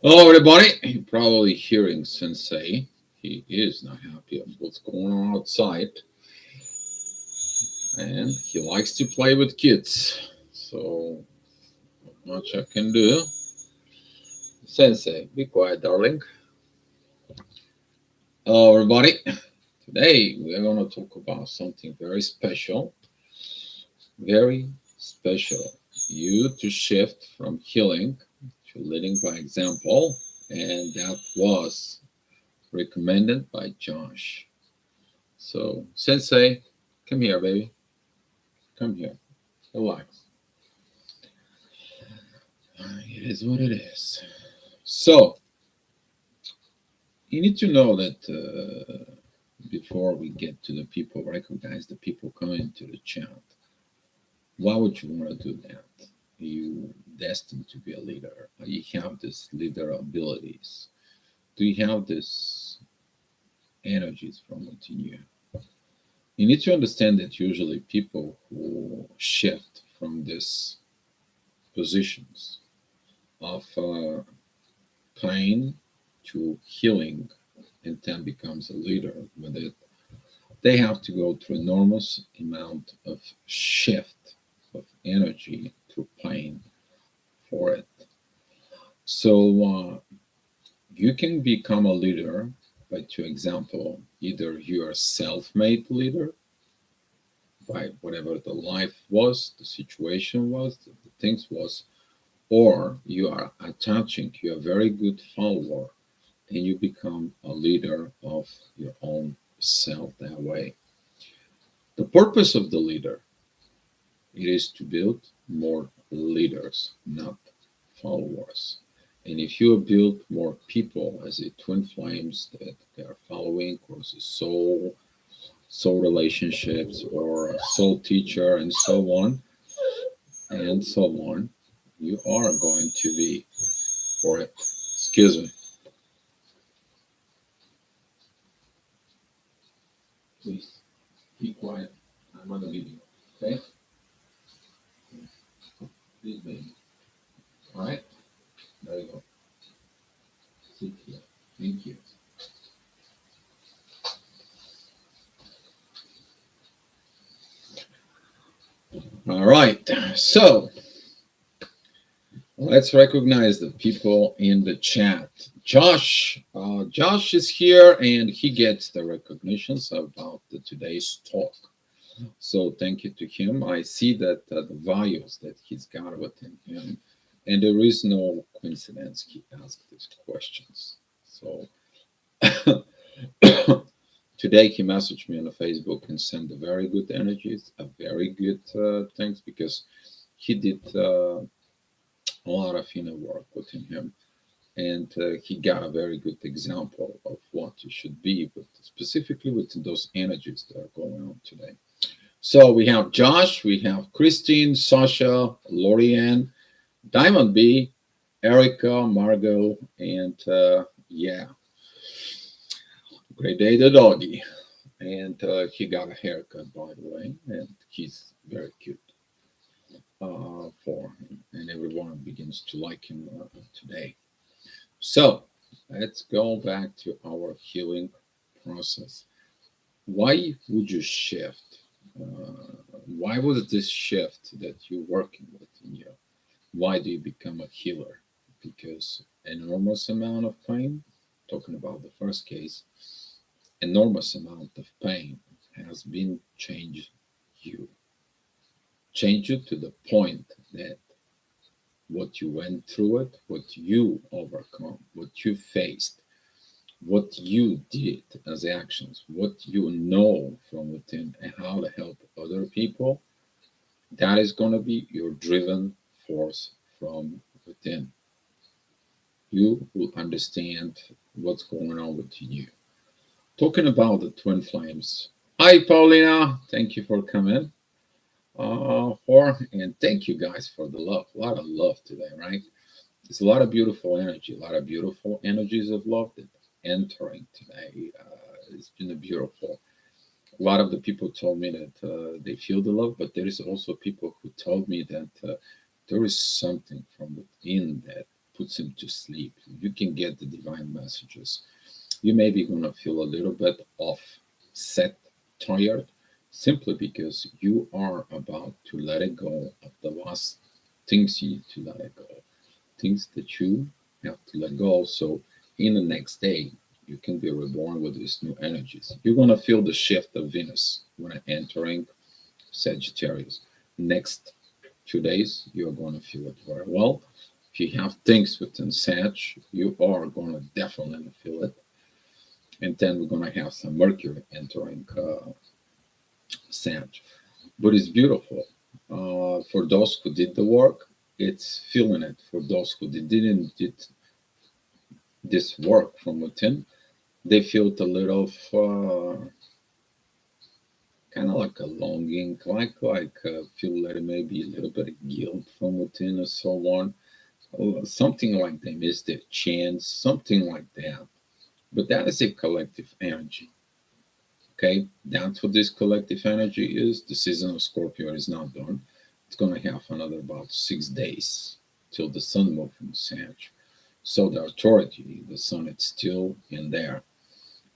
Hello, everybody. You're probably hearing Sensei. He is not happy with what's going on outside, and he likes to play with kids. So, not much I can do. Sensei, be quiet, darling. Hello, everybody. Today, we're going to talk about something very special. Very special. You to shift from healing to leading by example, and that was recommended by Josh. So, Sensei, come here, baby. Come here. Relax. It is what it is. So, you need to know that before we get to the people, recognize the people coming to the chat. Why would you want to do that? Are you destined to be a leader? You have this leader abilities? Do you have this energies from within you? You need to understand that usually people who shift from these positions of pain to healing and then becomes a leader with it, they have to go through enormous amount of shift of energy through pain for it. So you can become a leader by two example. Either you are self-made leader by whatever the life was, the situation was, the things was, or you are attaching, you are a very good follower and you become a leader of your own self that way. The purpose of the leader it is to build more leaders, not followers. And if you build more people as a twin flames that they are following, or as a soul relationships, or a soul teacher, and so on and so on, you are going to be, or excuse me, please be quiet. I'm on the video. Okay, please, baby. All right, there you go. Sit here. Thank you. All right, so let's recognize the people in the chat. Josh is here and he gets the recognitions about today's talk. So thank you to him. I see that the values that he's got within him, and there is no coincidence he asked these questions. So today he messaged me on the Facebook and sent a very good energies, a very good things because he did a lot of inner work within him, and he got a very good example of what you should be, but specifically with those energies that are going on today. So we have Josh, we have Christine, Sasha, Lorianne, Diamond B, Erica, Margot, and yeah, Great Day the doggy. And he got a haircut, by the way, and he's very cute for him, and everyone begins to like him today. So let's go back to our healing process. Why would you shift? Why was this shift that you're working with in you? Why do you become a healer? Because enormous amount of pain, talking about the first case, enormous amount of pain has been you, changed you to the point that what you went through it, what you overcome, what you faced, what you did as actions, what you know from within, and how to help other people, that is going to be your driven force from within. You will understand what's going on within you. Talking about the twin flames. Hi, Paulina. Thank you for coming. And thank you guys for the love. A lot of love today, right? There's a lot of beautiful energy, a lot of beautiful energies of love that entering today. It's been a beautiful. A lot of the people told me that they feel the love, but there is also people who told me that there is something from within that puts him to sleep. You can get the divine messages. You may be going to feel a little bit off, set, tired, simply because you are about to let it go of the last things you need to let it go, things that you have to let go. So in the next day, you can be reborn with these new energies. You're going to feel the shift of Venus when entering Sagittarius. Next 2 days, you're going to feel it very well. If you have things within Sag, you are going to definitely feel it. And then we're going to have some Mercury entering Sag. But it's beautiful. For those who did the work, it's feeling it. For those who didn't did this work from within, they felt a little kind of like a longing, like feel like maybe a little bit of guilt from within or so on. Something like they missed their chance, something like that. But that is a collective energy. Okay, that's what this collective energy is. The season of Scorpio is not done. It's going to have another about 6 days till the sun moves from Sag. So the authority, the sun, it's still in there.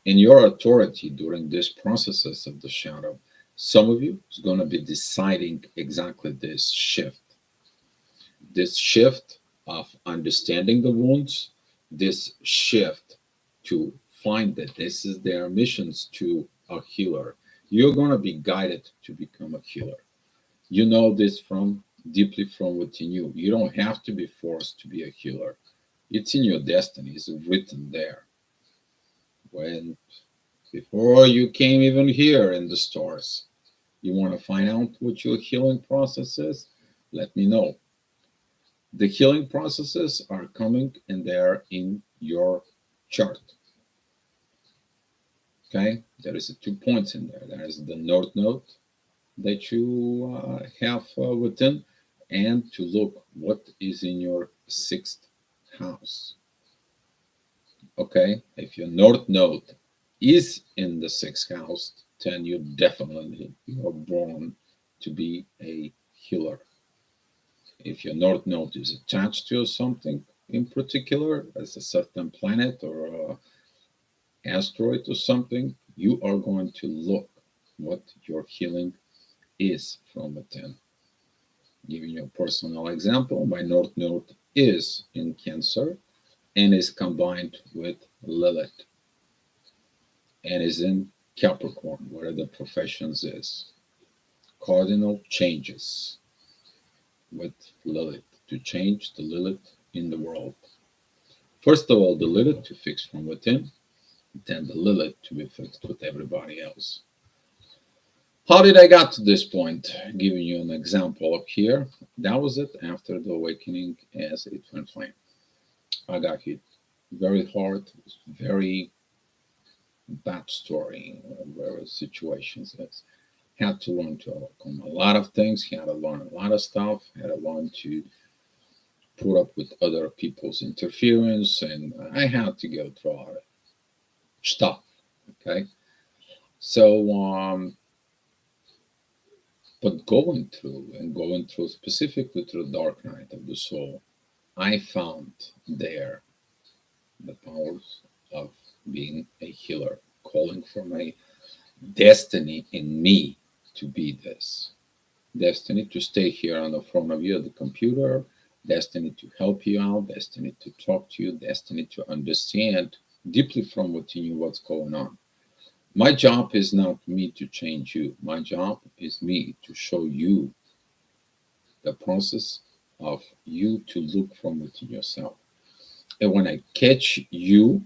In your authority during these processes of the shadow, some of you is going to be deciding exactly this shift of understanding the wounds, this shift to find that this is their missions to a healer. You're going to be guided to become a healer. You know this from deeply from within you. You don't have to be forced to be a healer. It's in your destiny. It's written there. When before you came even here in the stores, you want to find out what your healing process is? Let me know. The healing processes are coming and they're in your chart. Okay, there is 2 points in there. There is the north node that you have within, and to look what is in your sixth house. Okay, if your north node is in the sixth house, then you are born to be a healer. If your north node is attached to something in particular, as a certain planet or asteroid or something, you are going to look what your healing is from within. Giving you a personal example, my north node is in Cancer and is combined with Lilith and is in Capricorn, where the professions is. Cardinal changes with Lilith to change the Lilith in the world. First of all, the Lilith to fix from within, then the Lilith to be fixed with everybody else. How did I got to this point? Giving you an example up here. That was it after the awakening as a twin flame. I got hit very hard. It was very bad story, various situations. Had to learn to overcome a lot of things. Had to learn a lot of stuff. Had to learn to put up with other people's interference, and I had to go through all that stuff. Okay, so but going through specifically through the dark night of the soul, I found there the powers of being a healer, calling for my destiny in me to be this. Destiny to stay here on the front of you at the computer, destiny to help you out, destiny to talk to you, destiny to understand deeply from within you what's going on. My job is not me to change you. My job is me to show you the process of you to look from within yourself. And when I catch you,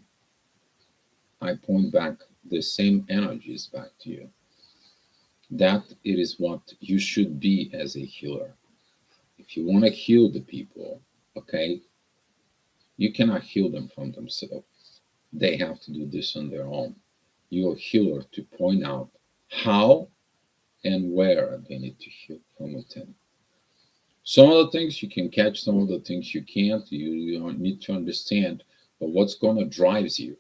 I point back the same energies back to you. That it is what you should be as a healer. If you want to heal the people, okay, you cannot heal them from themselves. They have to do this on their own. You're a healer to point out how and where they need to heal from within. Some of the things you can catch, some of the things you can't. You don't need to understand, but what's going to drive you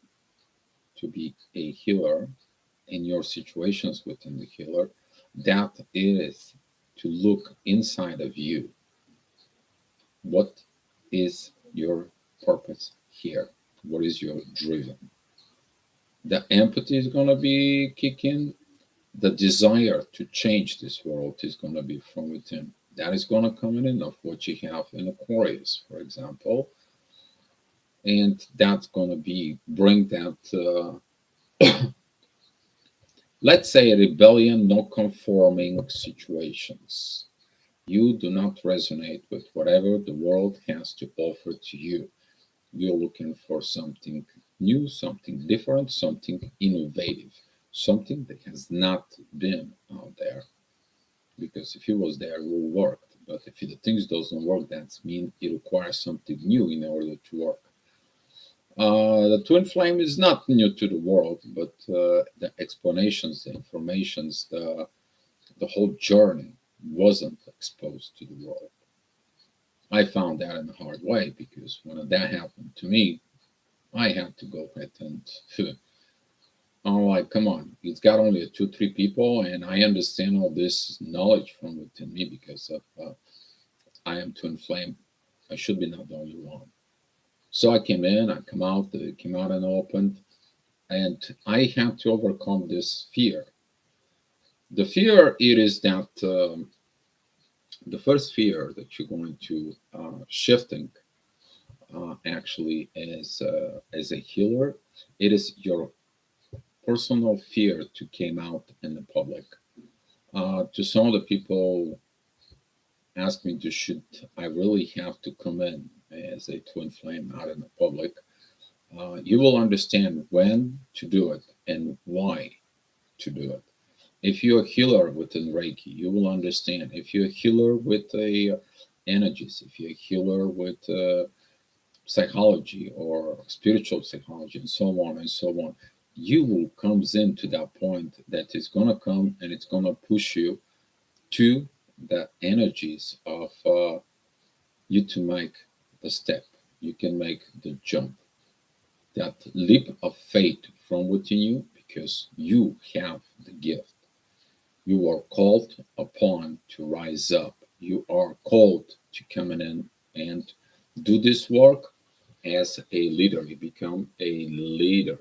to be a healer in your situations within the healer, that is to look inside of you. What is your purpose here? What is your driven? The empathy is going to be kicking. The desire to change this world is going to be from within. That is going to come in of what you have in Aquarius, for example, and that's going to be bring that. Let's say a rebellion, non conforming situations. You do not resonate with whatever the world has to offer to you. You're looking for something new, something different, something innovative, something that has not been out there. Because if it was there, it will work. But if the things doesn't work, that means it requires something new in order to work. The twin flame is not new to the world, but the explanations, the informations, the whole journey wasn't exposed to the world. I found that in a hard way because when that happened to me, I had to go ahead and I'm like, come on, it's got only two, three people, and I understand all this knowledge from within me because of I am twin flame. I should be not the only one. So I came in, I came out and opened, and I had to overcome this fear. The fear it is that the first fear that you're going to shifting actually as a healer, it is your personal fear to came out in the public. To some of the people ask me to should I really have to come in as a twin flame out in the public. You will understand when to do it and why to do it. If you're a healer within Reiki, you will understand. If you're a healer with a energies, if you're a healer with psychology or spiritual psychology and so on and so on, you will comes into that point that is gonna come and it's gonna push you to the energies of you to make the step. You can make the jump, that leap of faith from within you because you have the gift. You are called upon to rise up. You are called to come in and do this work as a leader. You become a leader.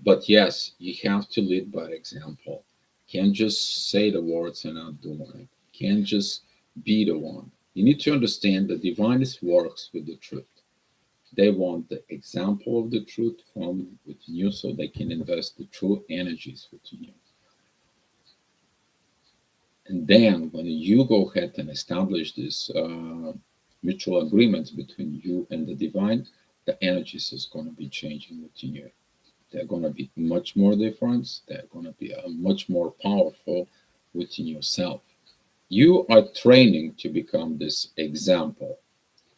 But yes, you have to lead by example. Can't just say the words and not do it. Can't just be the one. You need to understand the divinest works with the truth. They want the example of the truth from within you so they can invest the true energies within you. And then when you go ahead and establish this mutual agreements between you and the divine, the energies is going to be changing within you. They're going to be much more different. They're going to be much more powerful within yourself. You are training to become this example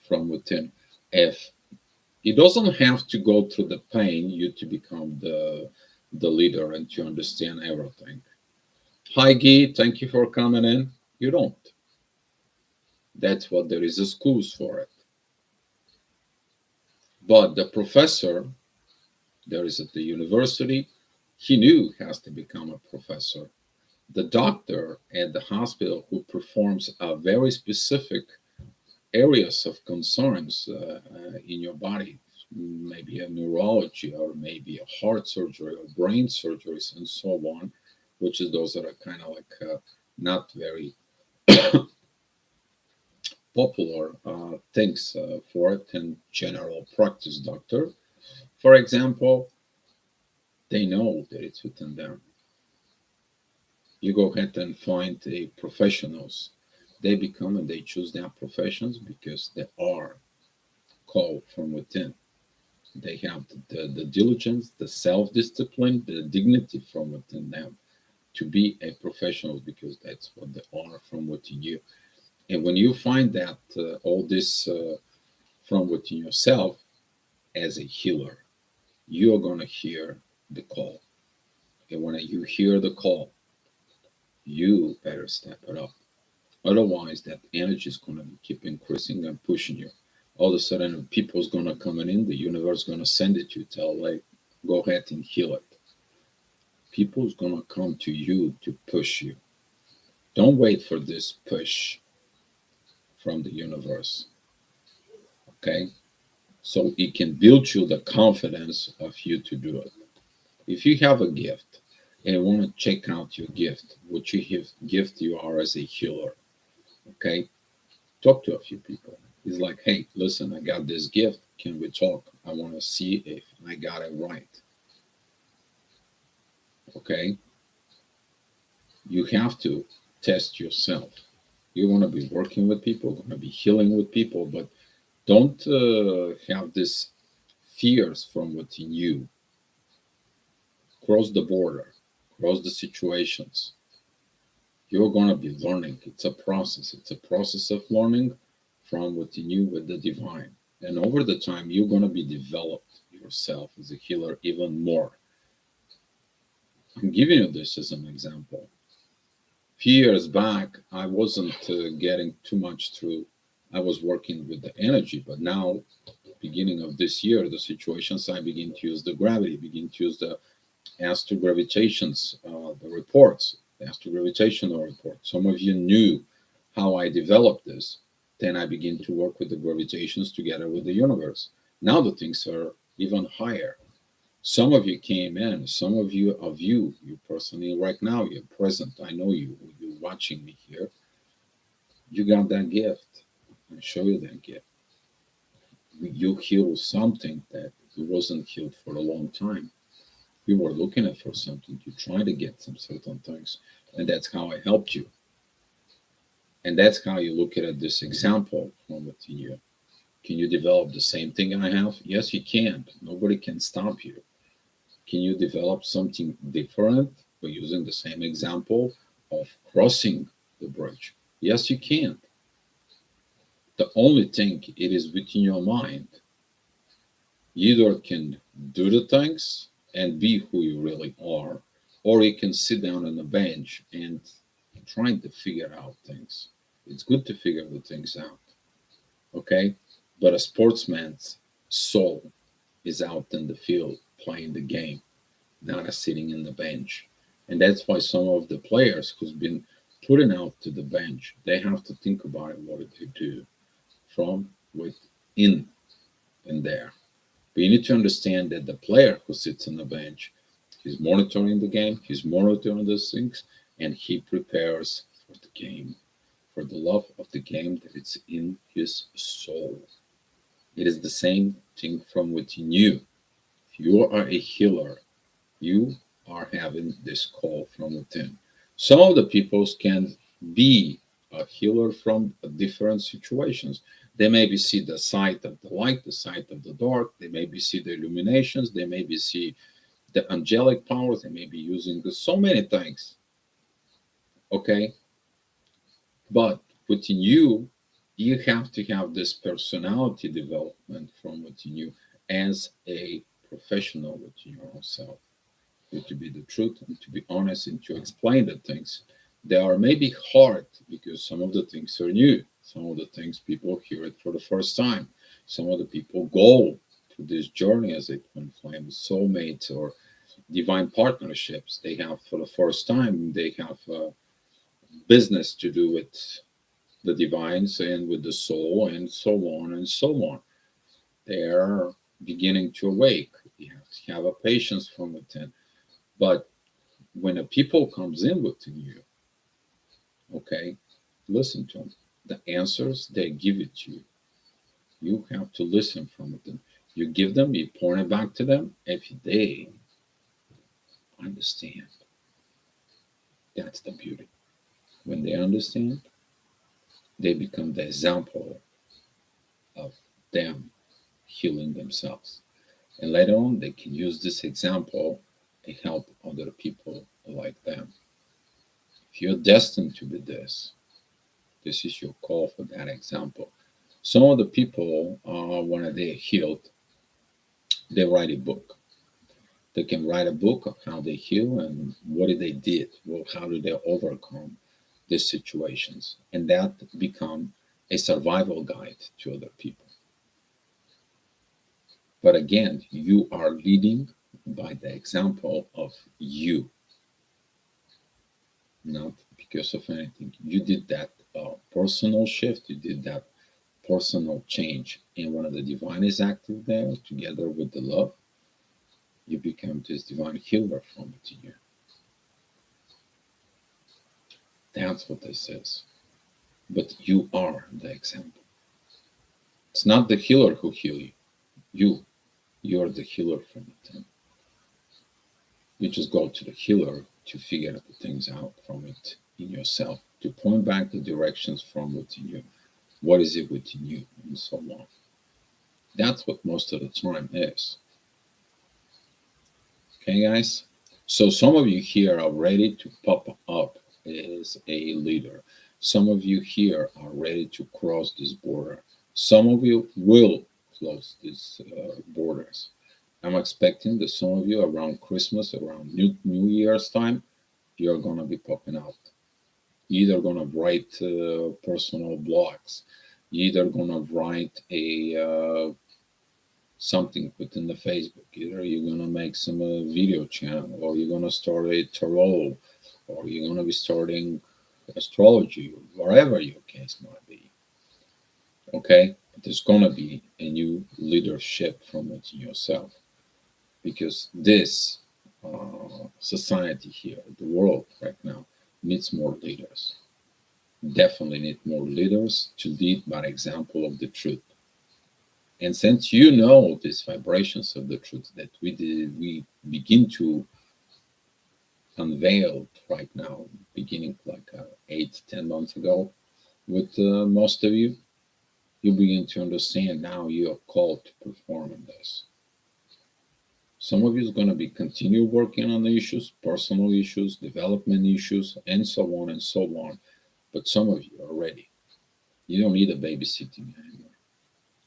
from within. If it doesn't have to go through the pain, you to become the leader and to understand everything. Hi, Guy. Thank you for coming in. You don't. That's what there is a schools for it. But the professor, there is at the university, he knew he has to become a professor. The doctor at the hospital who performs a very specific areas of concerns in your body, maybe a neurology or maybe a heart surgery or brain surgeries and so on, which is those that are kind of like not very popular things for it in general practice doctor. For example, they know that it's within them. You go ahead and find the professionals. They become and they choose their professions because they are called from within. They have the diligence, the self discipline, the dignity from within them to be a professional because that's what they are from within you. And when you find that all this from within yourself as a healer, you're going to hear the call. And when you hear the call, you better step it up. Otherwise, that energy is going to keep increasing and pushing you. All of a sudden, people's going to come in, the universe is going to send it to you, tell, like, go ahead and heal it. People's going to come to you to push you. Don't wait for this push from the universe. Okay? so it can build you the confidence of you to do it. If you have a gift and you want to check out your gift, what you have, gift you are as a healer, okay? Talk to a few people. It's like, hey, listen, I got this gift. Can we talk? I want to see if I got it right. Okay? You have to test yourself. You want to be working with people, going to be healing with people, but don't have this fears from within you. Cross the border, cross the situations. You're going to be learning. It's a process. It's a process of learning from within you with the divine. And over the time, you're going to be developed yourself as a healer even more. I'm giving you this as an example. A few years back, I wasn't getting too much through. I was working with the energy, but now, beginning of this year, the situations I begin to use the gravity, begin to use the astrogravitations, the reports, the astrogravitational report. Some of you knew how I developed this. Then I begin to work with the gravitations together with the universe. Now the things are even higher. Some of you came in, some you personally right now, you're present. I know you, you're watching me here. You got that gift. I show you that gift. You heal something that wasn't healed for a long time. You were looking at for something, you try to get some certain things, and that's how I helped you. And that's how you look at this example from within you. Can you develop the same thing I have? Yes, you can. Nobody can stop you. Can you develop something different by using the same example of crossing the bridge? Yes, you can. The only thing it is within your mind. You either can do the things and be who you really are, or you can sit down on a bench and trying to figure out things. It's good to figure the things out, okay? But a sportsman's soul is out in the field playing the game, not a sitting in the bench. And that's why some of the players who's been putting out to the bench, they have to think about what they do from within and there. But you need to understand that the player who sits on the bench, he's monitoring the game, he's monitoring those things, and he prepares for the game, for the love of the game that it's in his soul. It is the same thing from within you. If you are a healer, you are having this call from within. Some of the peoples can be a healer from different situations. They maybe see the side of the light, the side of the dark. They maybe see the illuminations. They maybe see the angelic powers. They may be using so many things. Okay, but within you, you have to have this personality development from within you as a professional within your own self. To be the truth and to be honest and to explain the things. They are maybe hard because some of the things are new. Some of the things people hear it for the first time. Some of the people go through this journey as a twin flame, soulmates or divine partnerships. They have for the first time. They have business to do with the divines and with the soul and so on and so on. They are beginning to awake. You have to have a patience from within. But when a people comes in within you, okay, listen to them. The answers they give it to you. You have to listen from them. You give them, you point it back to them. If they understand, that's the beauty. When they understand, they become the example of them healing themselves. And later on, they can use this example and help other people like them. If you're destined to be this is your call for that example. Some of the people, when they're healed, they write a book. They can write a book of how they heal and what they did, well, how did they overcome these situations, and that become a survival guide to other people. But again, you are leading by the example of you, not because of anything. You did that personal shift. You did that personal change. And when the divine is active there, together with the love, you become this divine healer from within you. That's what this is. But you are the example. It's not the healer who heal you. You. You're the healer from within. You just go to the healer to figure the things out from it in yourself, to point back the directions from within you. What is it within you, and so on. That's what most of the time is. Okay, guys? So some of you here are ready to pop up as a leader. Some of you here are ready to cross this border. Some of you will close these borders. I'm expecting that some of you around Christmas, around New Year's time, you're gonna be popping out. You're either gonna write personal blogs, you're either gonna write a something within the Facebook. Either you're gonna make some video channel, or you're gonna start a tarot, or you're gonna be starting astrology, whatever your case might be. Okay, but there's gonna be a new leadership from within yourself, because this society here, the world right now, needs more leaders. Definitely need more leaders to lead by example of the truth. And since you know these vibrations of the truth that we begin to unveil right now, beginning like 8, 10 months ago, with most of you, you begin to understand now you are called to perform in this. Some of you is going to be continue working on the issues, personal issues, development issues, and so on and so on. But some of you are ready. You don't need a babysitting anymore.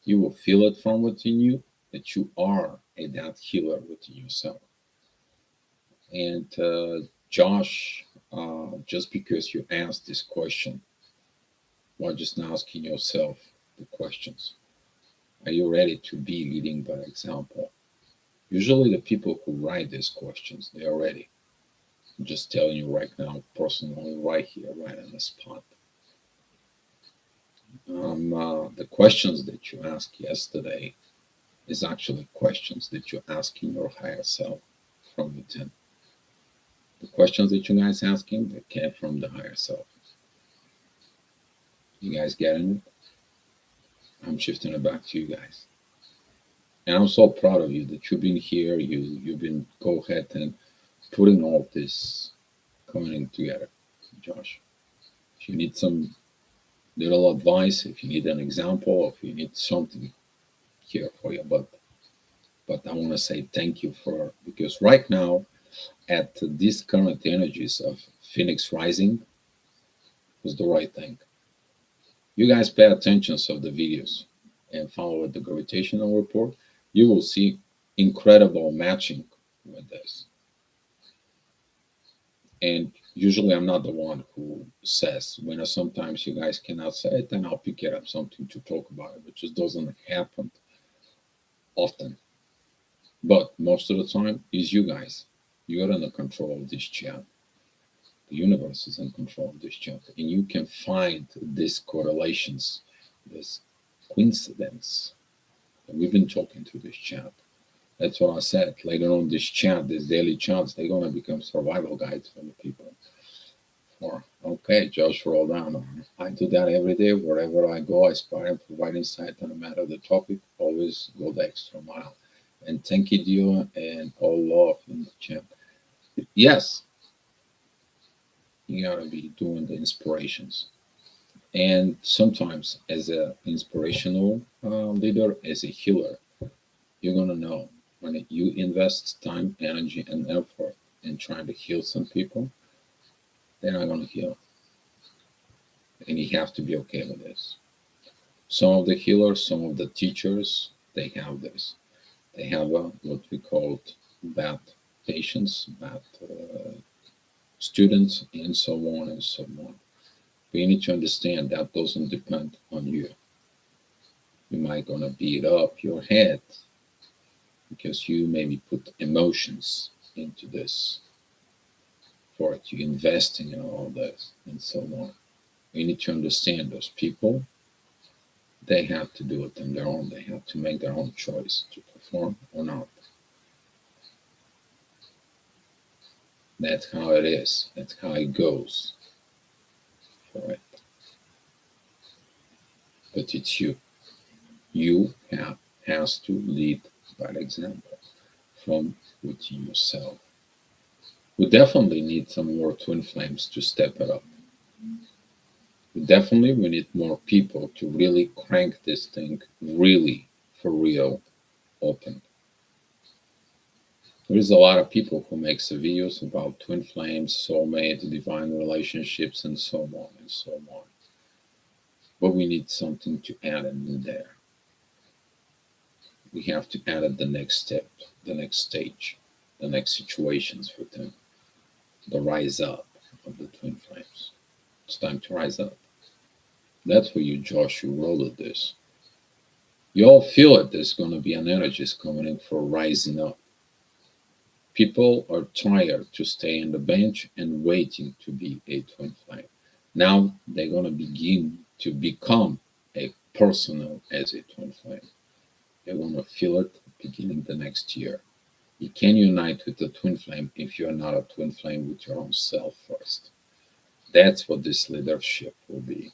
You will feel it from within you that you are a that healer within yourself. And Josh, just because you asked this question, why just now asking yourself the questions? Are you ready to be leading by example? Usually, the people who write these questions, they are ready. I'm just telling you right now, personally, right here, right on the spot. The questions that you asked yesterday is actually questions that you're asking your higher self from within. The questions that you guys asking, they came from the higher self. You guys getting it? I'm shifting it back to you guys. And I'm so proud of you that you've been here. You've been go ahead and putting all this coming together, Josh. If you need some little advice, if you need an example, if you need something here for you, but I want to say thank you for, because right now at these current energies of Phoenix rising was the right thing. You guys pay attention of the videos and follow the gravitational report. You will see incredible matching with this. And usually I'm not the one who says, when sometimes you guys cannot say it, then I'll pick it up something to talk about it, which just doesn't happen often. But most of the time is you guys. You're in the control of this chat. The universe is in control of this chat. And you can find these correlations, this coincidence. And we've been talking through this chat. That's what I said. Later on, this chat, these daily chats, they're going to become survival guides for the people. Or, okay, Josh, roll down. I do that every day. Wherever I go, I aspire and provide insight on a matter of the topic. Always go the extra mile. And thank you, Dio, and all love in the chat. Yes, you got to be doing the inspirations. And sometimes, as an inspirational leader, as a healer, you're going to know when you invest time, energy, and effort in trying to heal some people, they're not going to heal. And you have to be okay with this. Some of the healers, some of the teachers, they have this. They have what we call bad patients, bad students, and so on and so on. But you need to understand that doesn't depend on you. You might gonna beat up your head because you maybe put emotions into this for it. You investing in all this and so on. You need to understand those people They have to do it on their own. They have to make their own choice to perform or not. That's how it is. That's how it goes for it. But it's you. You have has to lead by example from within yourself. We definitely need some more twin flames to step it up. Definitely, we need more people to really crank this thing really for real open. There is a lot of people who make videos about twin flames, soulmate, divine relationships, and so on and so on. But we need something to add in there. We have to add the next step, the next stage, the next situations for them. The rise up of the twin flames. It's time to rise up. That's for you, Josh, who wrote this. You all feel it. There's going to be an energy coming in for rising up. People are tired to stay on the bench and waiting to be a twin flame. Now they're going to begin to become a personal as a twin flame. They're going to feel it beginning the next year. You can unite with the twin flame if you're not a twin flame with your own self first. That's what this leadership will be.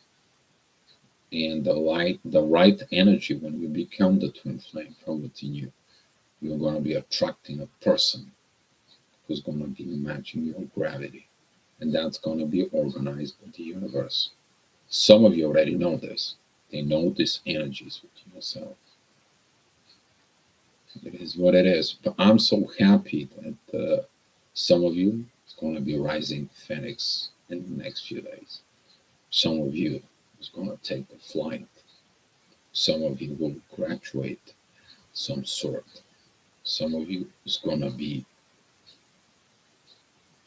And the right energy when you become the twin flame from within you, you're going to be attracting a person who's going to be matching your gravity. And that's going to be organized by the universe. Some of you already know this. They know these energies within yourself. It is what it is. But I'm so happy that some of you is going to be rising phoenix in the next few days. Some of you is going to take the flight. Some of you will graduate some sort. Some of you is going to be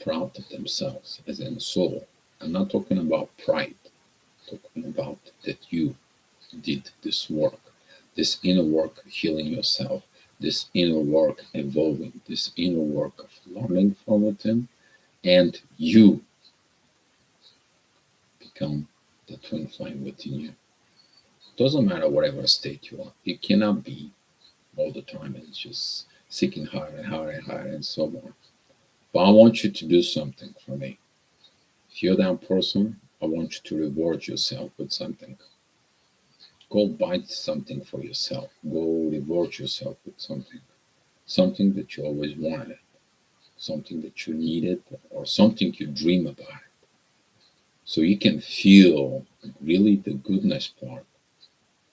proud of themselves as in soul. I'm not talking about pride. I'm talking about that you did this work, this inner work healing yourself, this inner work evolving, this inner work of learning from within, and you become the twin flame within you. Doesn't matter whatever state you are. You cannot be all the time and just seeking higher and higher and higher and so on. But I want you to do something for me. If you're that person, I want you to reward yourself with something. Go buy something for yourself. Go reward yourself with something. Something that you always wanted, something that you needed, or something you dream about. So you can feel really the goodness part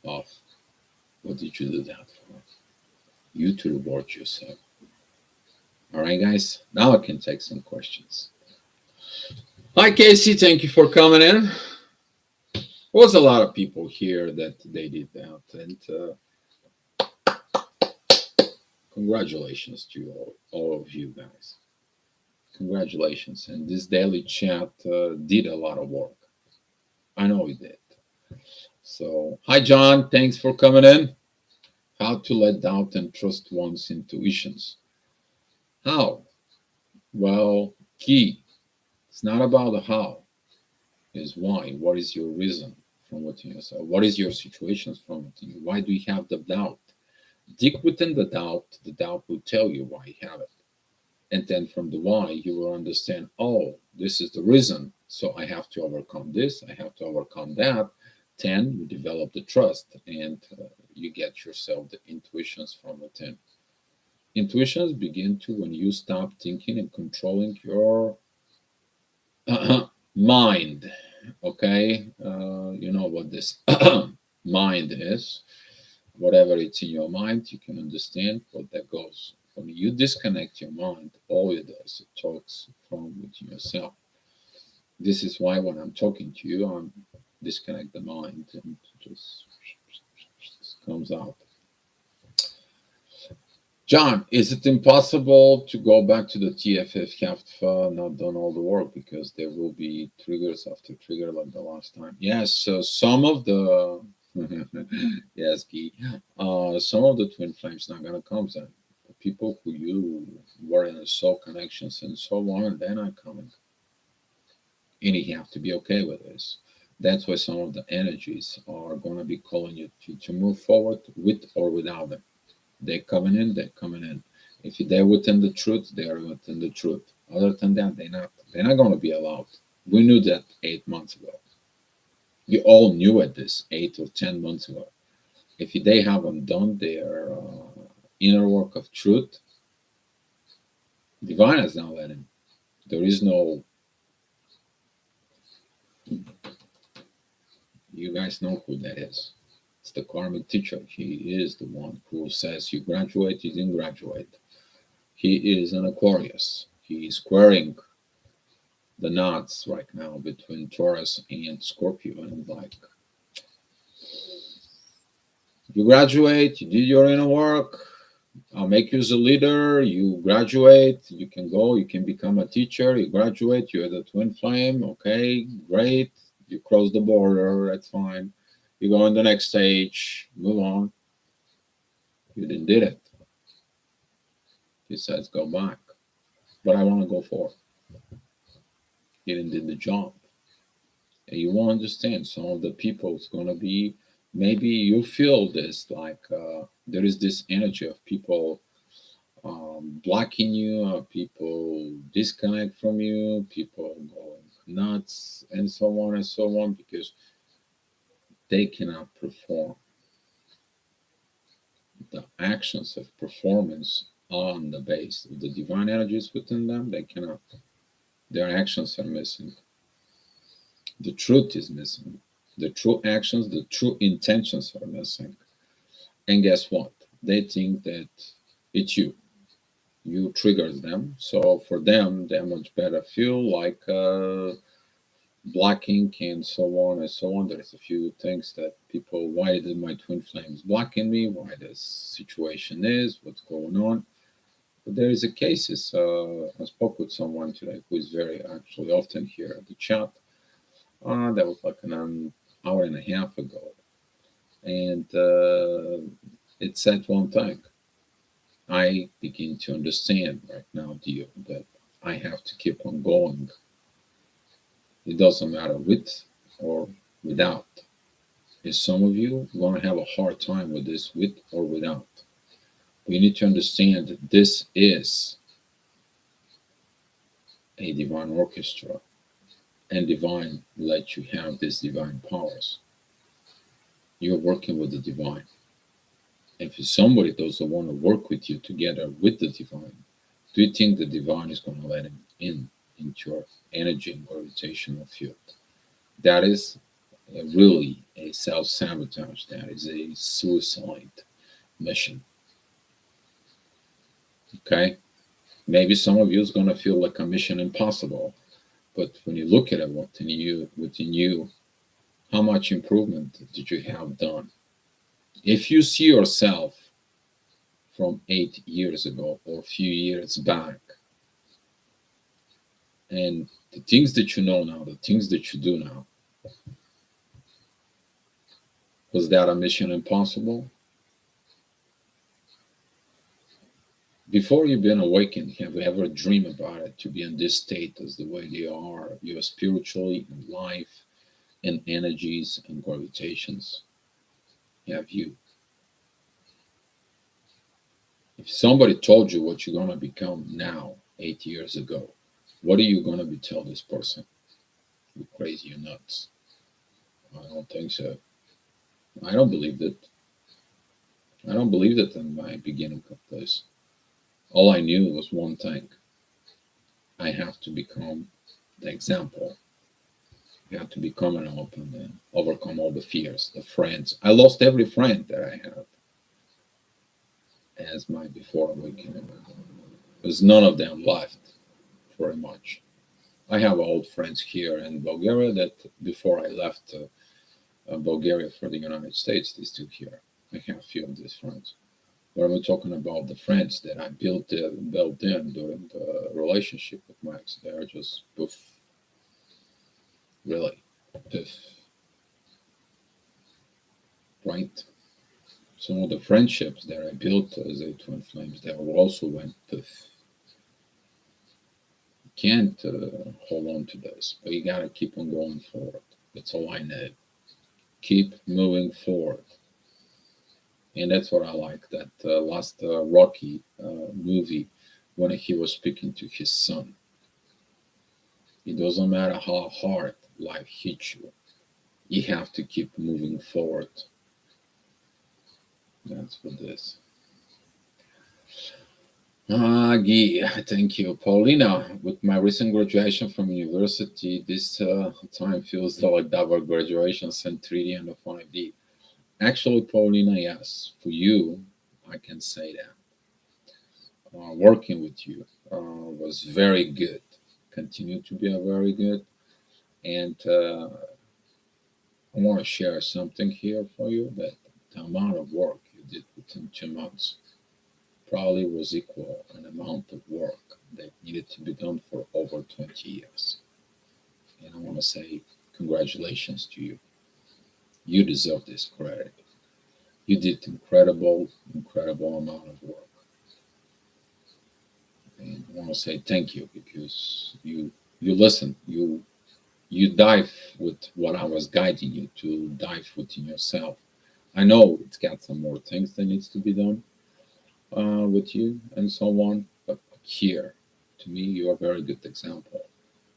of what did you do that for? You to reward yourself. All right, guys. Now I can take some questions. Hi, Casey. Thank you for coming in. There was a lot of people here that they did that, and congratulations to all of you guys. Congratulations. And this daily chat did a lot of work. I know it did. So, hi, John. Thanks for coming in. How to let doubt and trust one's intuitions. How? Well, key. It's not about the how, it's why. What is your reason from within yourself? What is your situations from within you? Why do you have the doubt? Dig within the doubt will tell you why you have it. And then from the why, you will understand, oh, this is the reason. So I have to overcome this, I have to overcome that. Then you develop the trust and you get yourself the intuitions from within. Intuitions begin to when you stop thinking and controlling your mind. Okay, you know what this mind is. Whatever it's in your mind, you can understand what that goes. When you disconnect your mind, all it does, it talks from within yourself. This is why when I'm talking to you, I'm disconnect the mind and just comes out. John, is it impossible to go back to the TFF after not done all the work because there will be triggers after trigger like the last time? Yes, so some of the yes, Guy, some of the twin flames not gonna come then. The people who you were in a soul connections and so on, they're not coming. And you have to be okay with this. That's why some of the energies are going to be calling you to move forward with or without them. They're coming in, they're coming in. If they're within the truth, they are within the truth. Other than that, they're not. They're not going to be allowed. We knew that 8 months ago. We all knew at this 8 or 10 months ago. If they haven't done their inner work of truth, divine has not let him. There is no. You guys know who that is. It's the karmic teacher. He is the one who says you graduate, you didn't graduate. He is an Aquarius. He is squaring the knots right now between Taurus and Scorpio. And like, you graduate, you did your inner work, I'll make you as a leader. You graduate, you can go, you can become a teacher. You graduate, you're the twin flame. Okay, great. You cross the border, that's fine. You go on the next stage, move on. You didn't did it. He says go back. But I want to go forward. You didn't did the job. And you won't understand some of the people it's gonna be maybe you feel this like there is this energy of people blocking you, people disconnect from you, people going nuts, and so on and so on, because they cannot perform. The actions of performance on the base of the divine energies within them, they cannot. Their actions are missing. The truth is missing. The true actions, the true intentions are missing. And guess what? They think that it's you. You triggers them. So for them, they much better feel like blocking and so on and so on. There's a few things that people, why did my twin flames blocking me? Why this situation is? What's going on? But there is a cases. I spoke with someone today who is very actually often here at the chat. That was like an hour and a half ago, and it said one thing. I begin to understand right now, dear, that I have to keep on going. It doesn't matter with or without. Is some of you going to have a hard time with this with or without? We need to understand that this is a divine orchestra, and divine let you have these divine powers. You're working with the divine. If somebody doesn't want to work with you together with the divine, do you think the divine is going to let him in into your energy and gravitational field? That is really a self sabotage. That is a suicide mission. Okay? Maybe some of you is going to feel like a mission impossible, but when you look at it within you, how much improvement did you have done? If you see yourself from 8 years ago or a few years back, and the things that you know now, the things that you do now, was that a mission impossible? Before you've been awakened, have you ever dreamed about it to be in this state as the way they are, you are spiritually in life and energies and gravitations? Have you? If somebody told you what you're gonna become now, 8 years ago, what are you gonna be tell this person? You crazy, you nuts. I don't think so. I don't believe that. I don't believe that in my beginning of this. All I knew was one thing. I have to become the example. I have to become an open and overcome all the fears, the friends. I lost every friend that I had as my before awakening. There's none of them left, very much. I have old friends here in Bulgaria that before I left Bulgaria for the United States, they're still here. I have a few of these friends. But I'm talking about the friends that I built in during the relationship with my ex. They are just poof, really, poof, right? Some of the friendships that I built as a twin flames, they also went poof. You can't hold on to this, but you gotta keep on going forward. That's all I know. Keep moving forward. And that's what I like. That last Rocky movie, when he was speaking to his son, it doesn't matter how hard life hits you, you have to keep moving forward. That's what this. Thank you, Paulina. With my recent graduation from university, this time feels like double graduation centurion of 5D. Actually, Paulina, yes, for you, I can say that. Working with you was very good, continue to be a very good. And I want to share something here for you that the amount of work you did within 2 months probably was equal an amount of work that needed to be done for over 20 years. And I want to say congratulations to you. You deserve this credit. You did incredible amount of work. And I want to say thank you because you listen, you dive with what I was guiding you to dive within yourself. I know it's got some more things that needs to be done with you and so on, but here, to me, you're a very good example.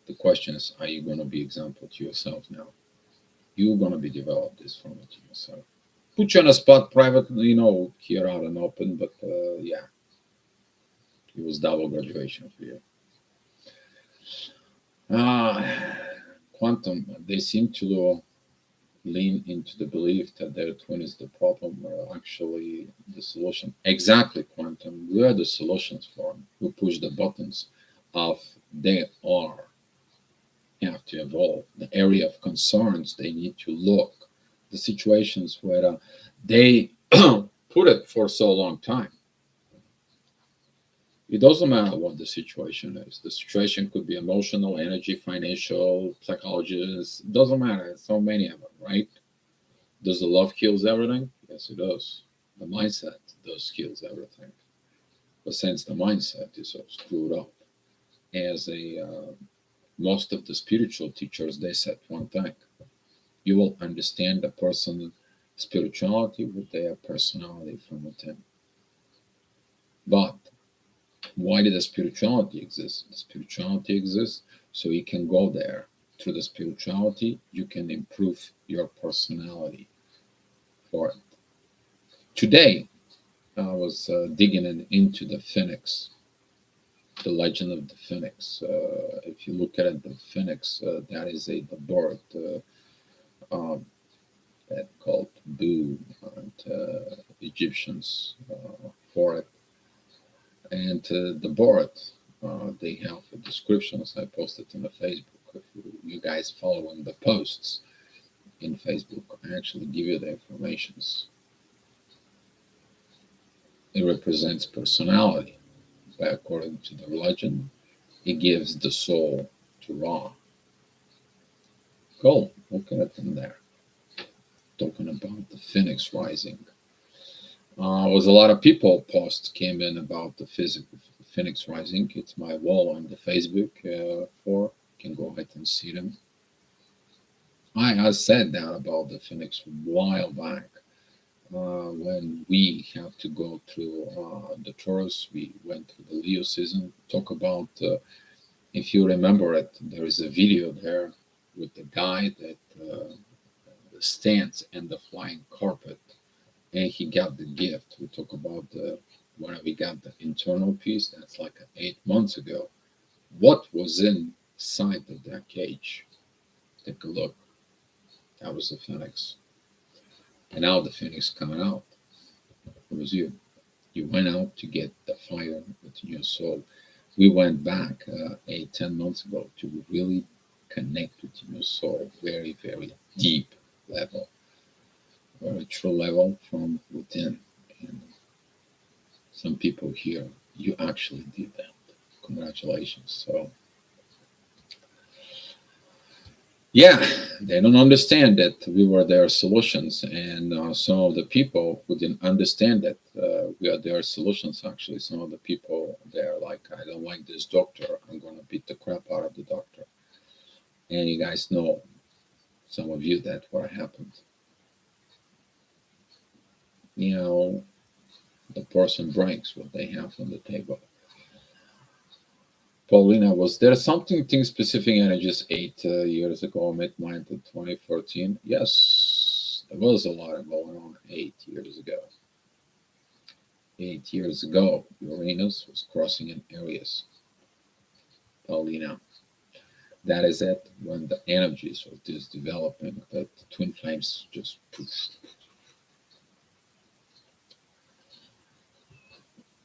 The question is, are you going to be example to yourself now? You're going to be develop this from it to yourself. Put you on a spot private, here out and open, but yeah, it was double graduation for you. Uh, Quantum, they seem to lean into the belief that their twin is the problem or actually the solution. Exactly, Quantum. We are the solutions for them. We push the buttons of they are have to evolve. The area of concerns they need to look. The situations where they put it for so long time. It doesn't matter what the situation is. The situation could be emotional, energy, financial, psychologist. It doesn't matter. So many of them, right? Does the love kills everything? Yes, it does. The mindset does kills everything. But since the mindset is so screwed up, as a most of the spiritual teachers, they said one thing: you will understand the person spirituality with their personality from within. But why did the spirituality exist? The spirituality exists so you can go there. Through the spirituality, you can improve your personality for it. Today, I was digging into the Phoenix, the legend of the Phoenix. If you look at it, the Phoenix, that is the bird um, that called Bu and Egyptians for it. And the bird, they have descriptions I posted on the Facebook. If you guys following the posts in Facebook, I actually give you the informations. It represents personality. But according to the religion, it gives the soul to Ra. Cool. Look at it from there. Talking about the Phoenix rising. Was a lot of people posts came in about the Phoenix rising. It's my wall on the Facebook for. You can go ahead and see them. I said that about the Phoenix a while back. When we have to go through the Taurus, we went through the Leo season. Talk about, if you remember it, there is a video there with the guy that stands in the flying carpet and he got the gift. We talk about when we got the internal piece, that's like 8 months ago. What was inside of that cage? Take a look. That was the Phoenix. And now the Phoenix coming out. It was you. You went out to get the fire within your soul. We went back 8, 10 months ago to really connect with your soul, very, very deep level, very true level from within. And some people here, you actually did that. Congratulations. So, yeah, they don't understand that we were their solutions, and some of the people who didn't understand that we are their solutions. Actually, some of the people they're like, I don't like this doctor. I'm gonna beat the crap out of the doctor. And you guys know Some of you, that's what happened. You know, the person brings what they have on the table. Paulina, was there something specific and I just 8 years ago, mid-mind to 2014? Yes, there was a lot going on 8 years ago. 8 years ago, Uranus was crossing in Aries. Paulina, that is it, when the energies of this developing, that twin flames just poof.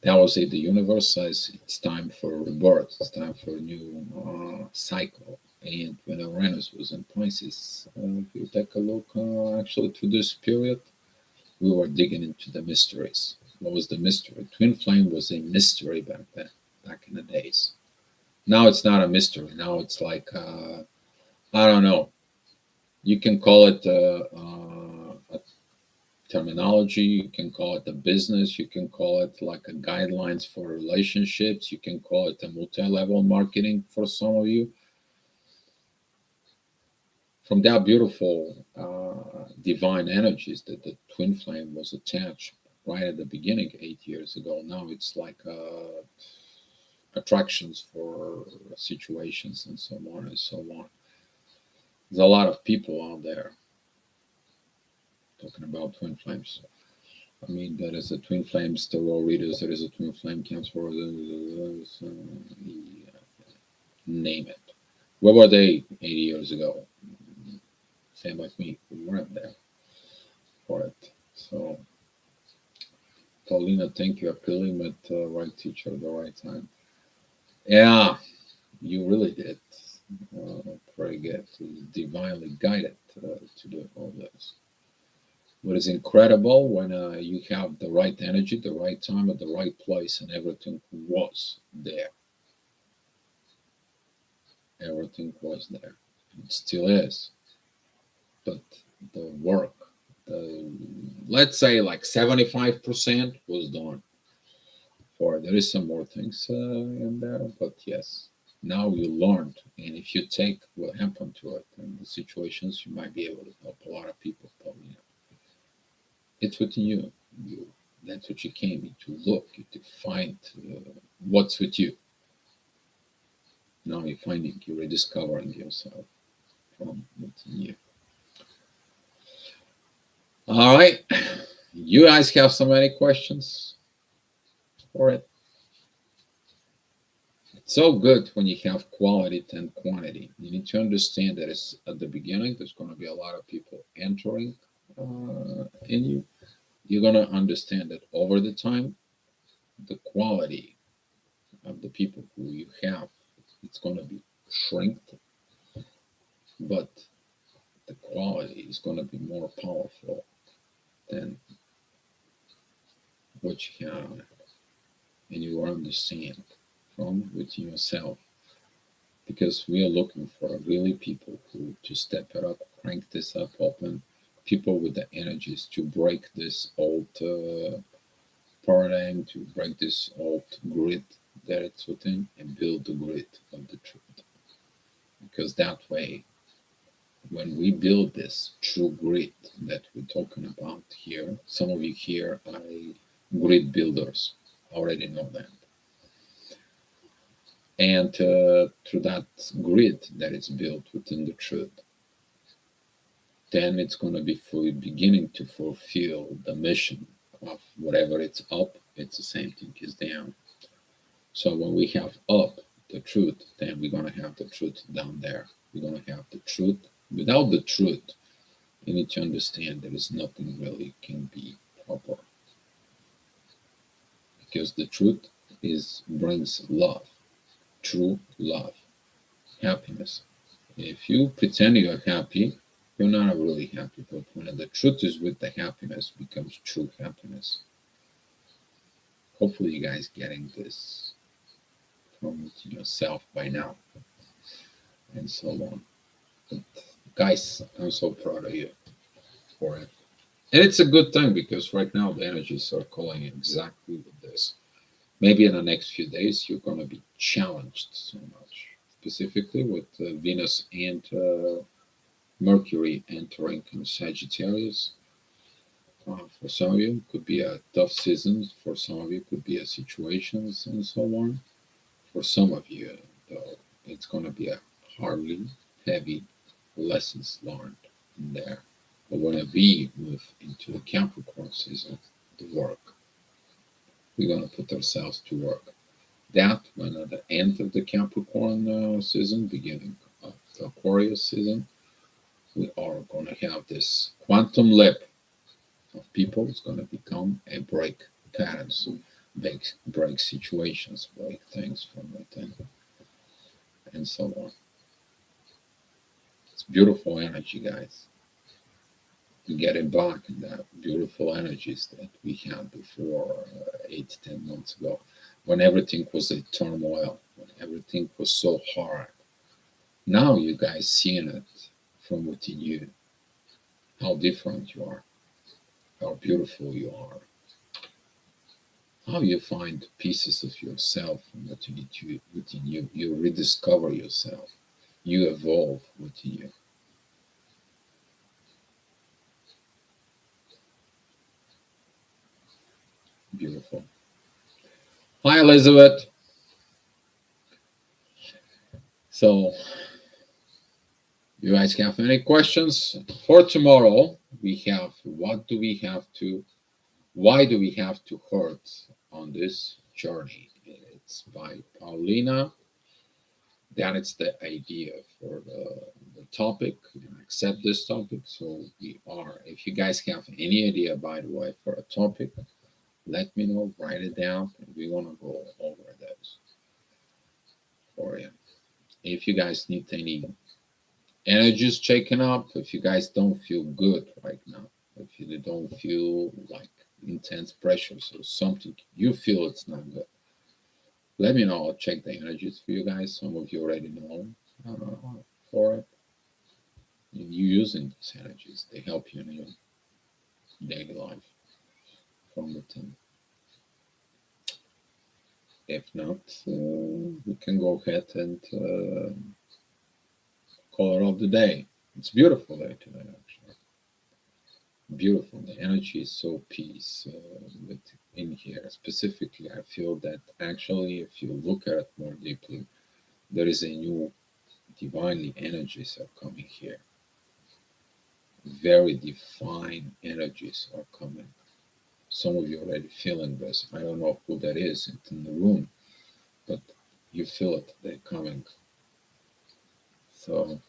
That was it. The universe says it's time for rebirth. It's time for a new cycle. And when Uranus was in Pisces, if you take a look, actually to this period, we were digging into the mysteries. What was the mystery? Twin flame was a mystery back then, back in the days. Now it's not a mystery. Now it's like I don't know. You can call it a terminology, you can call it a business, you can call it like a guidelines for relationships, you can call it a multi-level marketing for some of you. From that beautiful divine energies that the twin flame was attached right at the beginning 8 years ago, now it's like attractions for situations and so on and so on. There's a lot of people out there talking about twin flames. I mean, there is a twin flame tarot readers, there is a twin flame cancer, name it. Where were they 80 years ago? Same like me, we weren't there for it. So, Paulina, thank you. Appealing with the right teacher at the right time. Yeah, you really did. Very good. Divinely guided to do all this. What is incredible when you have the right energy, the right time, at the right place, and everything was there. Everything was there. It still is. But the work, let's say like 75% was done. For there is some more things in there, but yes, now you learned, and if you take what happened to it and the situations, you might be able to help a lot of people. Probably, it's within you. You that's what you came to look, to find what's with you. Now you're finding, you're rediscovering yourself from within you. All right, you guys have so many questions for it. It's so good when you have quality and quantity. You need to understand that it's at the beginning, there's going to be a lot of people entering in you. You're going to understand that over the time, the quality of the people who you have, it's going to be shrinked, but the quality is going to be more powerful than what you have, and you will understand from within yourself, because we are looking for really people who to step it up, crank this up, open people with the energies to break this old paradigm, to break this old grid that it's within, and build the grid of the truth. Because that way, when we build this true grid that we're talking about here, some of you here are grid builders, already know that. And through that grid that is built within the truth, then it's going to be beginning to fulfill the mission of whatever it's up, it's the same thing is down. So when we have up the truth, then we're going to have the truth down there. We're going to have the truth. Without the truth, you need to understand there is nothing really can be proper. Because the truth brings love, true love, happiness. If you pretend you're happy, you're not really happy. But when the truth is with the happiness, becomes true happiness. Hopefully, you guys getting this from yourself by now, and so on. But guys, I'm so proud of you for it. And it's a good thing because right now the energies are calling exactly with this. Maybe in the next few days you're going to be challenged so much, specifically with Venus and Mercury entering in Sagittarius. For some of you, could be a tough season. For some of you, could be a situations and so on. For some of you, though, it's going to be a hardly heavy lessons learned in there. But when we move into the Capricorn season, the work, we're going to put ourselves to work. That when at the end of the Capricorn season, beginning of the Aquarius season, we are going to have this quantum leap of people. It's going to become a break patterns, break situations, break things from within, and so on. It's beautiful energy, guys. We getting back in that beautiful energies that we had before 8 to 10 months ago, when everything was a turmoil, when everything was so hard. Now you guys seeing it from within you, how different you are, how beautiful you are, how you find pieces of yourself within you. You rediscover yourself. You evolve within you. Beautiful. Hi, Elizabeth. So, you guys have any questions for tomorrow? We have why do we have to hurt on this journey? It's by Paulina. That is the idea for the topic. Accept this topic. So we are. If you guys have any idea, by the way, for a topic, let me know. Write it down, and we want to go over those for you. If you guys need any energies checking up, if you guys don't feel good right now, if you don't feel like intense pressures or something, you feel it's not good, let me know. I'll check the energies for you guys. Some of you already know for it. You using these energies, they help you in your daily life from within. If not, we can go ahead and call it off the day. It's a beautiful day today, actually. Beautiful. The energy is so peace in here. Specifically, I feel that actually, if you look at it more deeply, there is a new divinely energies are coming here. Very divine energies are coming. Some of you are already feeling this. I don't know who that is in the room, but you feel it. They're coming. So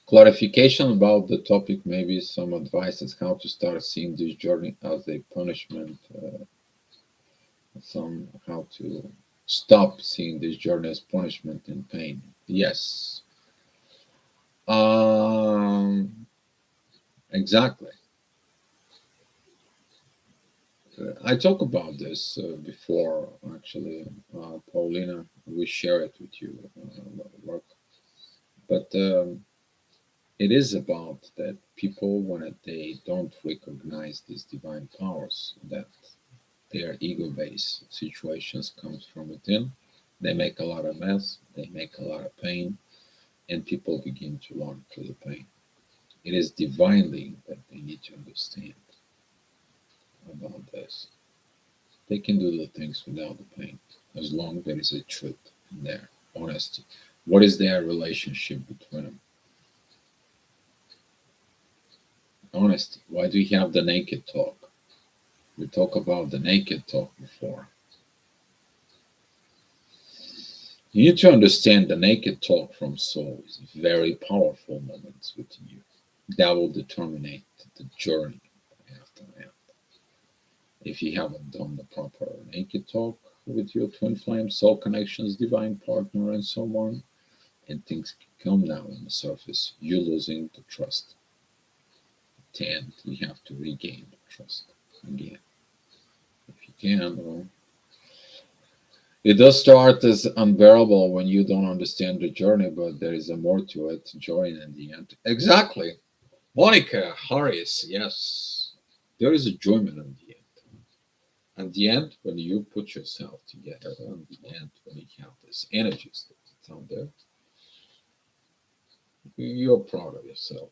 clarification about the topic, maybe some advice as how to start seeing this journey as a punishment, some how to stop seeing this journey as punishment and pain. Yes, exactly. I talk about this before, actually, Paulina. We share it with you, work. But it is about that people, when they don't recognize these divine powers, that their ego-based situations comes from within. They make a lot of mess. They make a lot of pain, and people begin to learn through the pain. It is divinely that they need to understand about this. They can do the things without the pain, as long as there is a truth in there, honesty. What is their relationship between them? Honesty. Why do we have the naked talk? We talk about the naked talk before. You need to understand the naked talk from soul is very powerful moments within you. That will determine the journey after that. If you haven't done the proper naked talk with your twin flame, soul connections, divine partner, and so on, and things come down on the surface, you're losing the trust. And you have to regain the trust again. If you can, well, it does start as unbearable when you don't understand the journey, but there is a more to it. Joy in the end. Exactly. Monica Harris, yes. There is enjoyment in the end. At the end, when you put yourself together, at the end, when you have this energies that's out there, you're proud of yourself.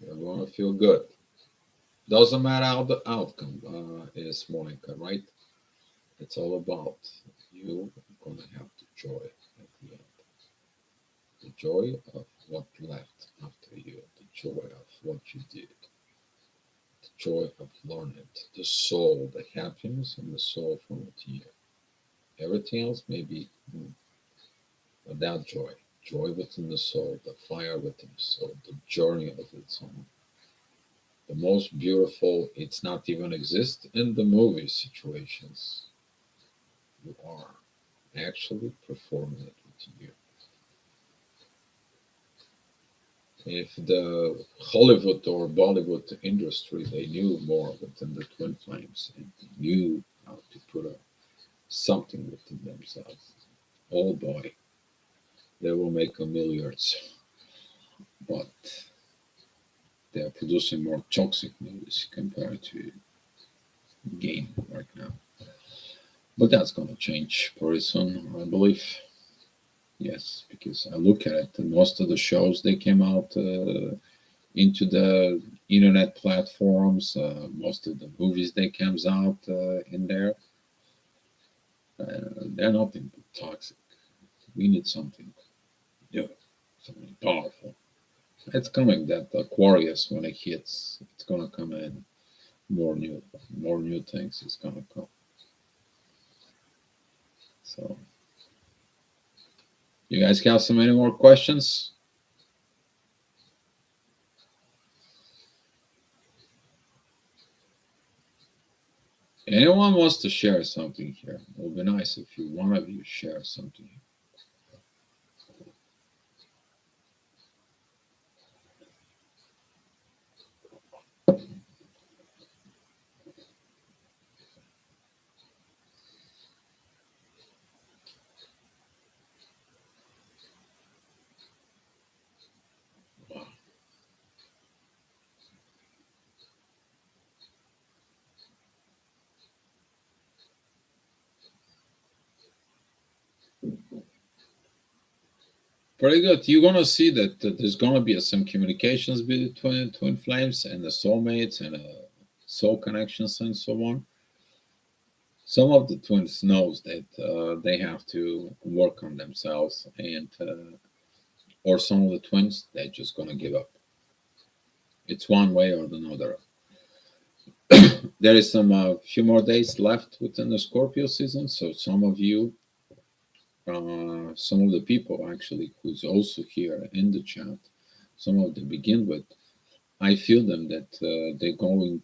You're going to feel good. Doesn't matter how the outcome is, Monica, right? It's all about you going to have the joy at the end. The joy of what left after you, the joy of what you did, the joy of learning, the soul, the happiness and the soul from within you. Everything else may be without joy. Joy within the soul, the fire within the soul, the journey of its own. The most beautiful, it's not even exist in the movie situations. You are actually performing it within you. If the Hollywood or Bollywood industry they knew more within the twin flames and they knew how to put something within themselves, oh boy, they will make a millions. But they are producing more toxic movies compared to game right now. But that's gonna change pretty soon, I believe. Yes, because I look at it, and most of the shows they came out into the internet platforms. Most of the movies that comes out in there, they're nothing but toxic. We need something new, something powerful. It's coming that Aquarius when it hits, it's gonna come in more new things is gonna come. So you guys have so many more questions? Anyone wants to share something here? It would be nice if you one of you share something. Wow. Pretty good. You're gonna see that there's gonna be some communications between twin flames and the soulmates and soul connections and so on. Some of the twins knows that they have to work on themselves, and or some of the twins they're just gonna give up. It's one way or another. There is some few more days left within the Scorpio season, so some of you, some of the people actually who's also here in the chat, some of them begin with, I feel them that they're going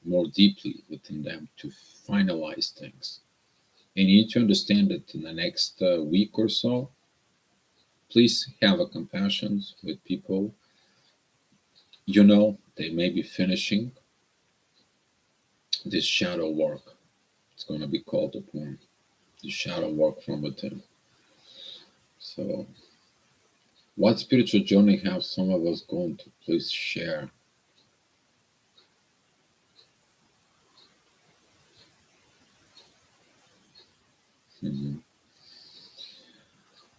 more deeply within them to finalize things. And you need to understand that in the next week or so, please have a compassion with people. You know, they may be finishing this shadow work. It's going to be called upon the shadow work from within. So, what spiritual journey have some of us gone to? Please share. Mhm.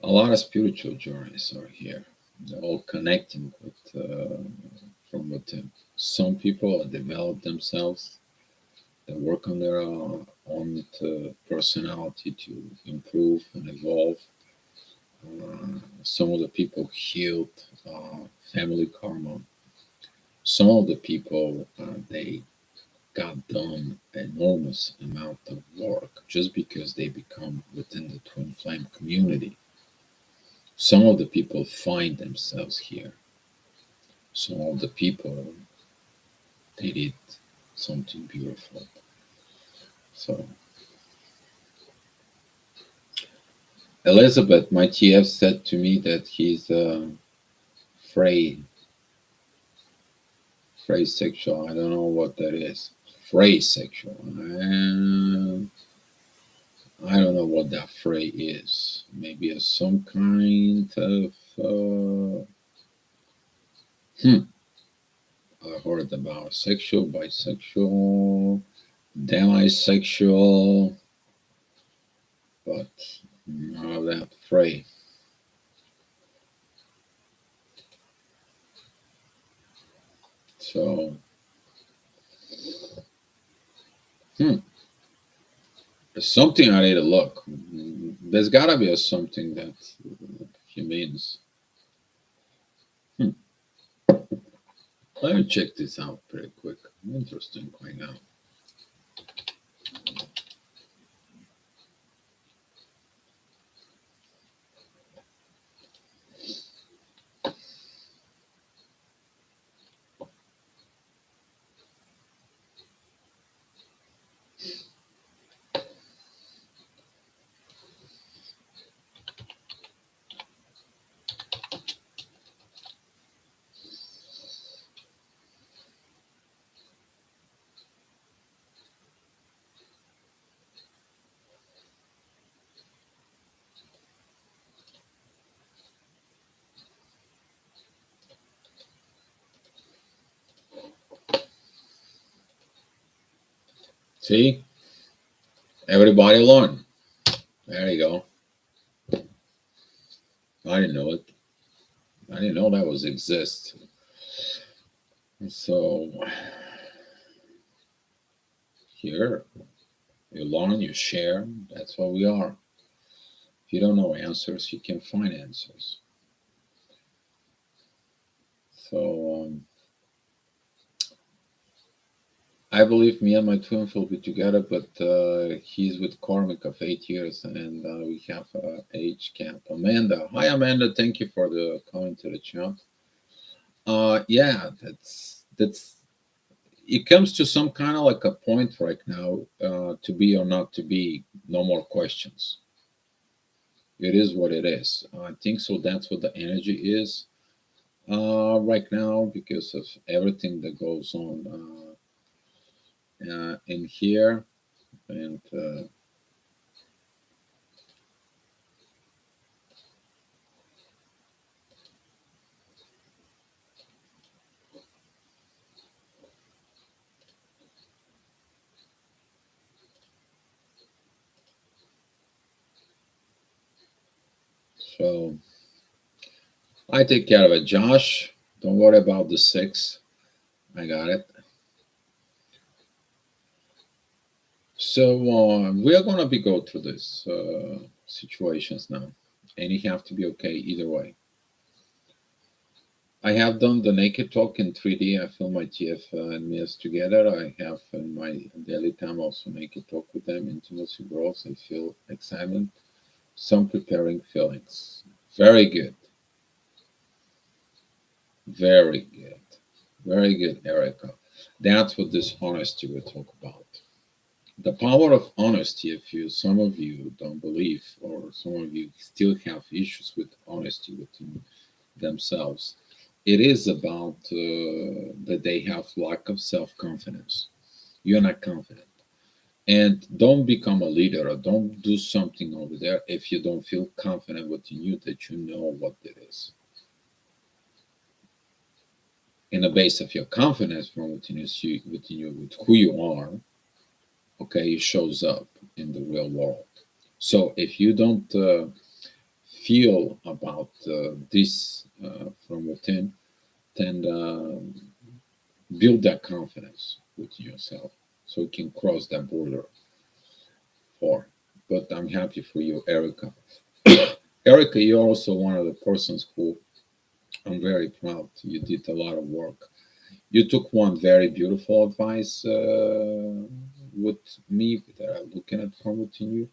A lot of spiritual journeys are here. They're all connecting with from within. Some people develop themselves. They work on their own personality to improve and evolve. Some of the people healed family karma. Some of the people they got done enormous amount of work just because they become within the twin flame community. Some of the people find themselves here. Some of the people they did something beautiful. So Elizabeth, my TF said to me that he's Frey, Frey sexual. I don't know what that is. Frey sexual. I don't know what that Frey is. Maybe some kind of. I heard about sexual, bisexual, demisexual. but not that afraid. So, hmm, there's something I need to look. There's got to be a something that he means. Hmm. Let me check this out pretty quick. Interesting right now. See, everybody learn. There you go. I didn't know it. I didn't know that was exist. So here, you learn, you share. That's what we are. If you don't know answers, you can find answers. So I believe me and my twin will be together, but he's with Cormac of 8 years, and we have age gap. Amanda, hi Amanda, thank you for the comment to the chat. Yeah, that's. It comes to some kind of like a point right now, to be or not to be. No more questions. It is what it is. I think so. That's what the energy is right now because of everything that goes on in here, and so I take care of it. Josh, don't worry about the six. I got it. So we are gonna be go through this situations now, and you have to be okay either way. I have done the naked talk in 3D. I film my TF and Mias together. I have in my daily time also naked talk with them, intimacy growth. I feel excitement, some preparing feelings. Very good, very good, very good, Erica. That's what this honesty we talk about. The power of honesty. If you, some of you don't believe, or some of you still have issues with honesty within themselves, it is about that they have lack of self-confidence. You're not confident, and don't become a leader or don't do something over there if you don't feel confident within you that you know what it is. In the base of your confidence from within you with who you are, okay, it shows up in the real world. So if you don't feel about this from within, then build that confidence within yourself so you can cross that border for. But I'm happy for you, Erica. Erica, you're also one of the persons who I'm very proud. You did a lot of work. You took one very beautiful advice with me that I'm looking at from within you.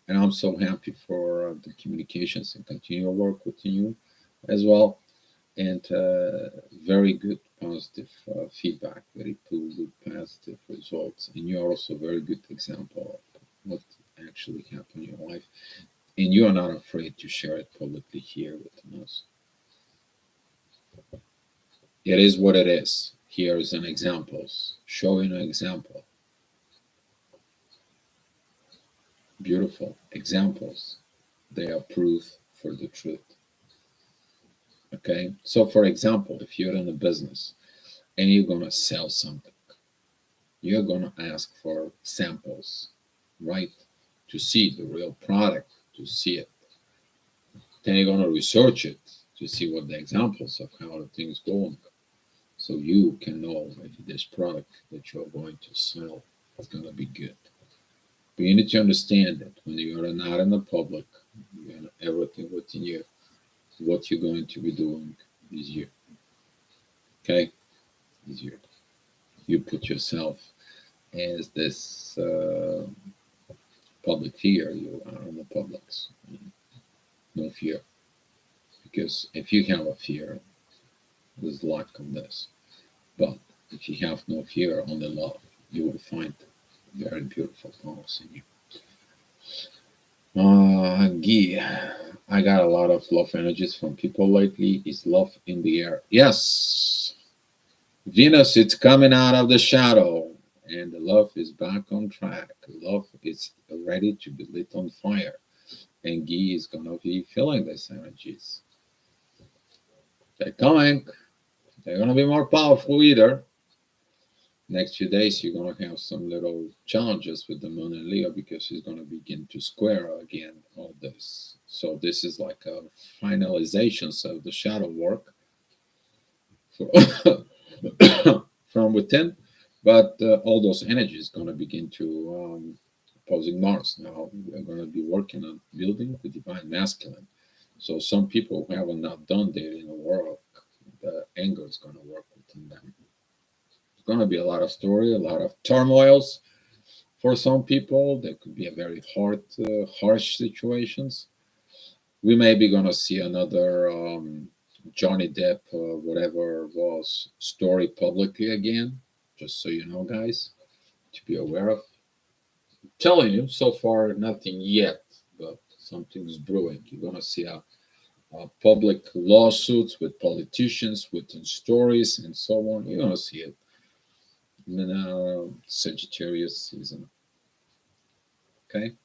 And I'm so happy for the communications and continue work with you as well. And very good positive feedback, very good positive results. And you are also a very good example of what actually happened in your life. And you are not afraid to share it publicly here with us. It is what it is. Here is an example, showing an example. Beautiful examples. They are proof for the truth. Okay. So, for example, if you're in a business and you're going to sell something, you're going to ask for samples, right? to see the real product, to see it. Then you're going to research it to see what the examples of how the things go, so you can know if this product that you're going to sell is going to be good. But you need to understand that when you are not in the public, you know, everything within you, what you're going to be doing is you. Okay, is you. You put yourself as this public figure. You are in the publics. No fear, because if you have a fear, there's lack of this. But if you have no fear, only love, you will find very beautiful powers in you. Guy, I got a lot of love energies from people lately. Is love in the air? Yes. Venus, it's coming out of the shadow, and the love is back on track. Love is ready to be lit on fire, and Guy is gonna be feeling these energies. They're coming. They're gonna be more powerful either. Next few days, you're gonna have some little challenges with the moon and Leo because he's gonna begin to square again all this. So this is like a finalizations of the shadow work for from within, but all those energies gonna begin to opposing Mars. Now we're gonna be working on building the divine masculine. So some people who haven't not done their inner work, the anger is gonna work within them. It's gonna be a lot of story, a lot of turmoils for some people. There could be a very hard, harsh situations. We may be gonna see another Johnny Depp, whatever it was, story publicly again. Just so you know, guys, to be aware of. Telling you so far, nothing yet, but something's brewing. You're gonna see public lawsuits with politicians, within stories, and so on. You're gonna see it in the Sagittarius season. Okay,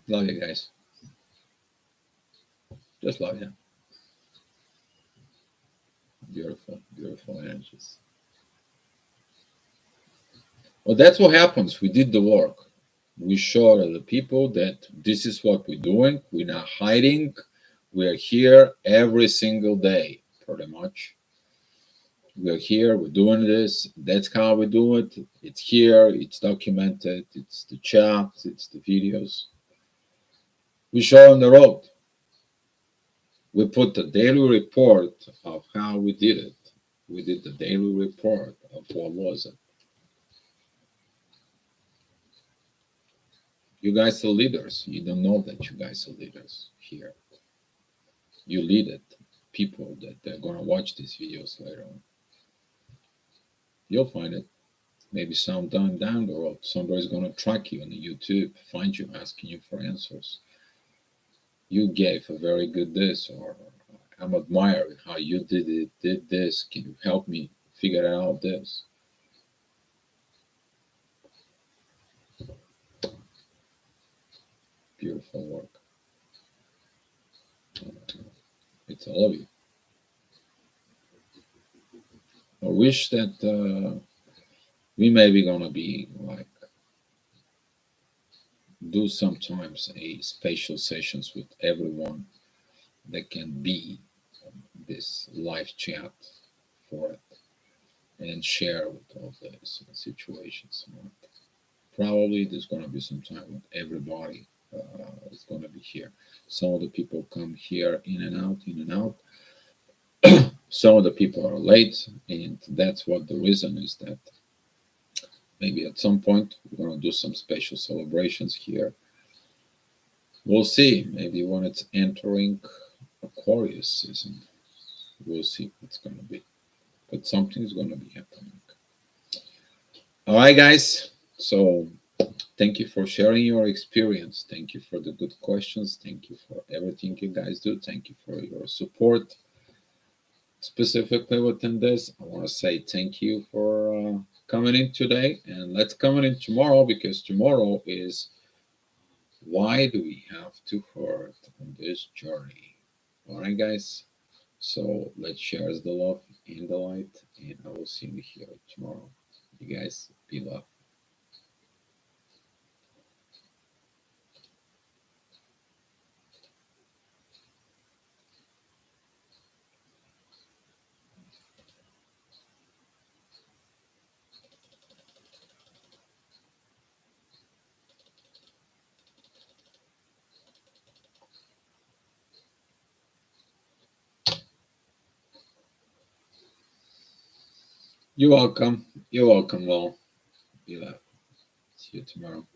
love you guys. Just love you. Beautiful, beautiful energies. Well, that's what happens. We did the work. We showed the people that this is what we're doing. We're not hiding. We're here every single day, pretty much. We're here. We're doing this. That's how we do it. It's here. It's documented. It's the chats. It's the videos. We show on the road. We put the daily report of how we did it. We did the daily report of what was it. You guys are leaders. You don't know that you guys are leaders here. You lead it. People that they're gonna watch these videos later on. You'll find it. Maybe sometime down the road, somebody's gonna track you on the YouTube, find you, asking you for answers. You gave a very good this, or I'm admiring how you did it, did this. Can you help me figure out this? Beautiful work. It's all of you. I wish that we maybe gonna be like do sometimes a special sessions with everyone that can be this live chat for it and share with all these situations. Probably there's gonna be some time with everybody. Is gonna be here. Some of the people come here in and out, in and out. Some of the people are late, and that's what the reason is that maybe at some point we're going to do some special celebrations here. We'll see. Maybe when it's entering Aquarius season, we'll see what's going to be. But something's going to be happening. All right, guys. So thank you for sharing your experience. Thank you for the good questions. Thank you for everything you guys do. Thank you for your support. Specifically within this, I want to say thank you for coming in today, and let's come in tomorrow, because tomorrow is why do we have to hurt on this journey. All right, guys. So let's share the love and the light, and I will see you here tomorrow. You guys be loved. You're welcome. You're welcome, Will. Be that. See you tomorrow.